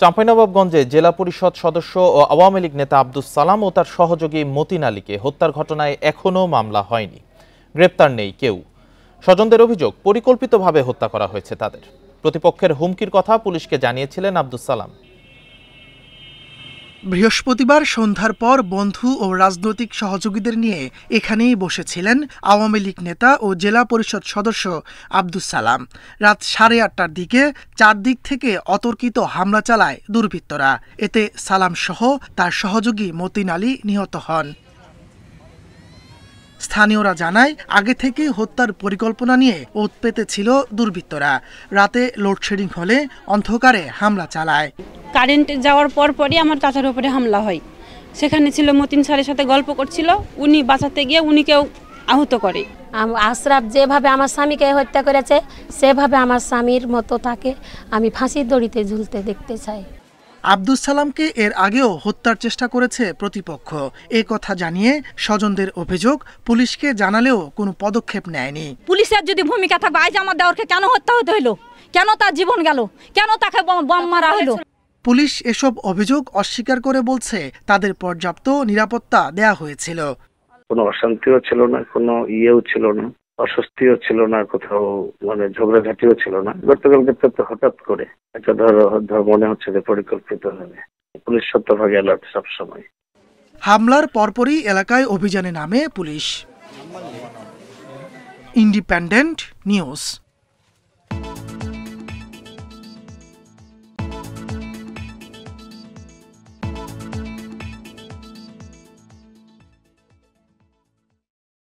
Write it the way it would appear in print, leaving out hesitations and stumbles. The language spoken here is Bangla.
চাঁপাইনবাবগঞ্জে জেলা পরিষদ সদস্য ও আওয়ামী লীগ নেতা আব্দুস সালাম ও তার সহযোগী মতিন আলীকে হত্যার ঘটনায় এখনও মামলা হয়নি। গ্রেপ্তার নেই কেউ। স্বজনদের অভিযোগ, পরিকল্পিতভাবে হত্যা করা হয়েছে তাদের। প্রতিপক্ষের হুমকির কথা পুলিশকে জানিয়েছিলেন আব্দুস সালাম। বৃহস্পতিবার সন্ধ্যার পর বন্ধু ও রাজনৈতিক সহযোগীদের নিয়ে এখানেই বসেছিলেন আওয়ামী লীগ নেতা ও জেলা পরিষদ সদস্য আব্দুস সালাম। রাত 8:30টার দিকে চারদিক থেকে অতর্কিত হামলা চালায় দুর্বৃত্তরা। এতে সালাম সহ তার সহযোগী মতিন আলী নিহত হন। স্থানীয়রা জানায়, আগে থেকে হত্যার পরিকল্পনা নিয়ে ওত পেতে ছিল দুর্বৃত্তরা। রাতে লোডশেডিং হলে অন্ধকারে হামলা চালায়। কারেন্ট যাওয়ার পরই আমার চাচার উপরে হামলা হয়। সেখানে ছিল মতিন স্যারের সাথে গল্প করছিল, উনি বাঁচাতে গিয়ে উনিকেও আহত করে। আশরাফ যেভাবে আমার স্বামীকে হত্যা করেছে সেভাবে আমার স্বামীর মতো তাকে আমি ফাঁসির দড়িতে ঝুলতে দেখতে চাই। আব্দুস সালামকে এর আগেও হত্যার চেষ্টা করেছে প্রতিপক্ষ। এ কথা জানিয়ে স্বজনদের অভিযোগ, পুলিশকে জানালেও কোনো পদক্ষেপ নেয়নি। পুলিশের যদি ভূমিকা থাকবে, আজ আমার দেওরকে কেন হত্যা হতে হলো, কেন তার জীবন গেল, কেন তাকে বম মারা হলো? পুলিশ এসব অভিযোগ অস্বীকার করে বলছে তাদের পর্যাপ্ত নিরাপত্তা দেয়া হয়েছিল। কোনো অশান্তিও ছিল না, কোনো ইয়েও ছিল না, অস্বস্তিও ছিল না, কোথাও ঝগড়াঝাটিও ছিল না। গতকালকে তো হঠাৎ করে একটা ধর মনে হচ্ছে যে পরিকল্পিত হবে। পুলিশ শতভাগে অ্যালার্ট সবসময়। হামলার পরপরই এলাকায় অভিযানে নামে পুলিশ। Independent news.